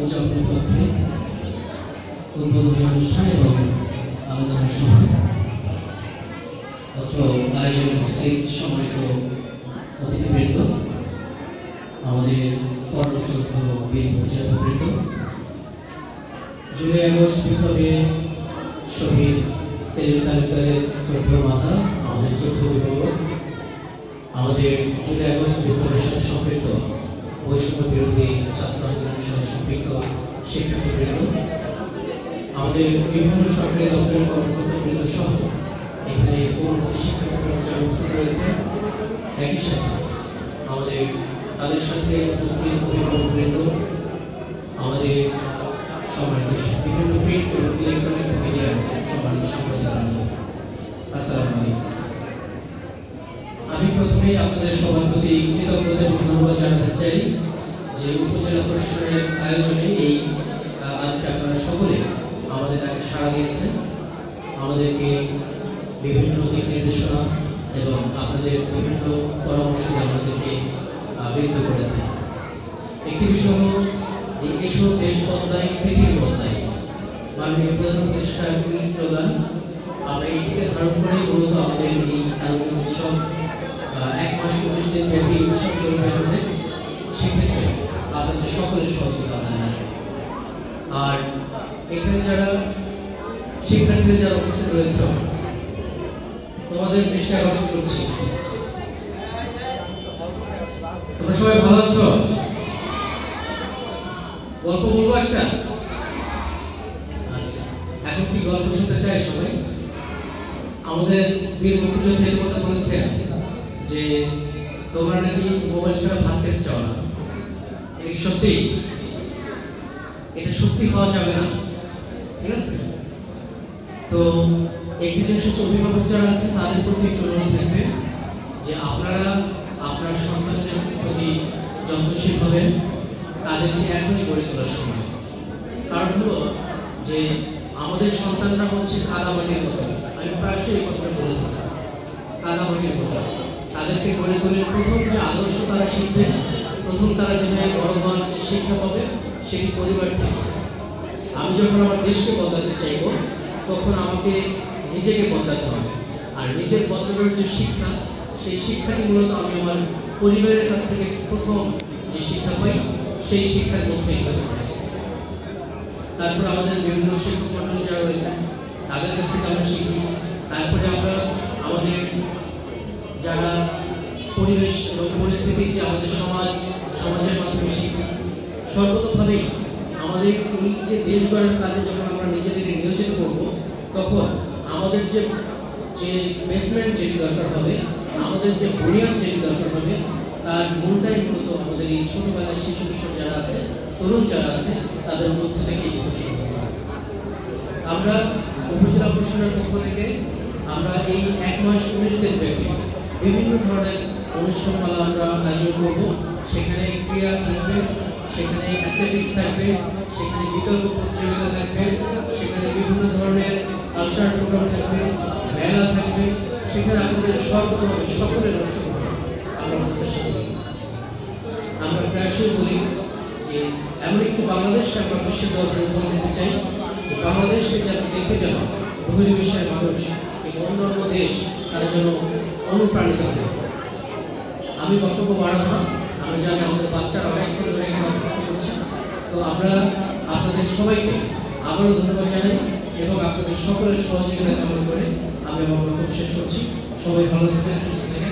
উদযাপনের লক্ষ্যে উদ্বোধনী অনুষ্ঠান এবং আলোচনা সভা অত্র আয়োজনে উপস্থিত সম্মানিত অতিথিবৃন্দ, আমাদের কর্মশ্রদ্ধেয় বীর মুক্তিযোদ্ধাবৃন্দ, জুলাই আগস্ট বিপ্লবে শহীদ সেলিম তালুকদারের শ্রদ্ধেয় মাতা, আমাদের শ্রদ্ধেয় অভিভাবক, আমাদের জুলাই আগস্ট বিপ্লবের সাথে সম্পৃক্ত বৈষম্য বিরোধী ছাত্র আন্দোলনের সাথে সম্পৃক্ত শিক্ষার্থীবৃন্দ, আমাদের বিভিন্ন সরকারি দপ্তরের কর্মকর্তাবৃন্দ সহ এখানে পূর্ববর্তী শিক্ষার্থীবৃন্দ যারা উপস্থিত রয়েছে, একই সাথে আমাদের তাদের সাথে উপস্থিত অভিভাবকবৃন্দ, আমাদের সম্মানিত বিভিন্ন প্রিন্ট এবং ইলেকট্রনিক্স মিডিয়ার সম্মানিত সম্প্রদায়, আসসালামু আলাইকুম। আমি প্রথমেই আপনাদের সবার প্রতি কৃতজ্ঞতা এবং ধন্যবাদ জানাতে চাই যে উপজেলা পরিষদের আয়োজনে এই আজকে আপনারা সকলে আমাদের সাড়া দিয়েছেন, আমাদেরকে বিভিন্ন দিক নির্দেশনা এবং আপনাদের বিভিন্ন পরামর্শ আমাদেরকে বৃদ্ধ করেছে। একটি বিষয় হল যে এসব দেশ বদলায় পৃথিবী বদলায়, মাননীয় প্রধান উপদেষ্টার স্লোগান, আমরা এটিকে ধারণ করেই মূলত আমাদের এই কারণ উৎসব 1 মাস 19 দিন ব্যাপী উৎসব চলবে হবে। সেক্ষেত্রে আপনাদের সকলের সহযোগিতা জানাই। আর এখানে যারা শিক্ষার্থীরা যারা উপস্থিত রয়েছে, তোমাদের দৃষ্টি আকর্ষণ করছি, তোমরা সবাই ভালো আছো? গল্প বলবো একটা? আচ্ছা, এখন কি গল্প শুনতে চাই সবাই? আমাদের বীর মুক্তিযোদ্ধাদের কথা বলেছেন যে তোমরা নাকি মোবাইল ছাড়া ভাত খেতে চাও না। এটা কি সত্যি? এটা সত্যি হওয়া যাবে না, ঠিক আছে? তো একটি জিনিস হচ্ছে, অভিভাবক যারা আছে তাদের প্রতি একটু অনুরোধ থাকবে যে আপনারা আপনার সন্তানদের প্রতি যত্নশীল হবেন, তাদেরকে এখনই গড়ে তোলার সময়। কারণ হলো যে আমাদের সন্তানরা হচ্ছে কাদামাটির মতো, আমি প্রায়শই এই কথা বলে থাকি, কাদামাটির মতো। তাদেরকে গড়ে তোলে প্রথম যে আদর্শ তারা শিখবে, প্রথম তারা যেভাবে বড় হওয়ার শিক্ষা পাবে সেটি পরিবার থেকে। আমি যখন আমার দেশকে বদলাতে চাইব তখন আমাকে নিজেকে বদলাতে হবে, আর নিজের বদলানোর যে শিক্ষা, সেই শিক্ষাটি মূলত আমি আমার পরিবারের কাছ থেকে প্রথম যে শিক্ষা পাই সেই শিক্ষার মধ্যেই হতে পারে। তারপর আমাদের বিভিন্ন শিক্ষক মন্ডলী যারা রয়েছেন তাদের কাছ থেকে আমরা শিখি। তারপরে আমরা আমাদের যারা পরিবেশ এবং পরিস্থিতির যে আমাদের সমাজের মাধ্যমে শিখি। সর্বতোভাবেই আমাদের এই যে দেশ গড়ার কাজে যখন আমরা নিজেদেরকে নিয়োজিত করব, তখন আমাদের যে বেসমেন্ট যেটি দরকার হবে, আমাদের যে বুনিয়াদ যেটি দরকার হবে, তার মূলটাই মূলত আমাদের এই ছোটবেলায় শিশু কিশোর যারা আছে, তরুণ যারা আছে, তাদের মধ্যে থেকে বিকশিত হবে। আমরা উপজেলা পরিষদের পক্ষ থেকে আমরা এই 1 মাস 19 দিন ব্যাপী বিভিন্ন ধরনের অনুষ্ঠানমালা আমরা আয়োজন করব। সেখানে ক্রীড়া থাকবে, সেখানে অ্যাথলেটিক্স থাকবে, সেখানে বিতর্ক প্রতিযোগিতা থাকবে, সেখানে বিভিন্ন ধরনের কালচার প্রোগ্রাম থাকবে, মেলা থাকবে। সেখানে আমাদের সর্বভাবে সকলের অংশগ্রহণ আমরা আমাদের সাথে। আমরা প্রায়শই বলি যে এমন একটি বাংলাদেশকে আমরা বিশ্বের দরবারে উপহার দিতে চাই, যে বাংলাদেশে যেন দেখে যেন বহির্বিশ্বের মানুষ এবং অন্যান্য দেশ তারা যেন অনুপ্রাণিত হয়। আমি বক্তব্য বাড়াবো না, আমি জানি আমাদের বাচ্চারা অনেকক্ষণ ধরে এখানে অপেক্ষা করছে। তো আমরা আপনাদের সবাইকে আবারও ধন্যবাদ জানাই এবং আপনাদের সকলের সহযোগিতা কামনা করে আমি আমার বক্তব্য শেষ করছি। সবাই ভালো থাকবেন, সুস্থ থাকবেন।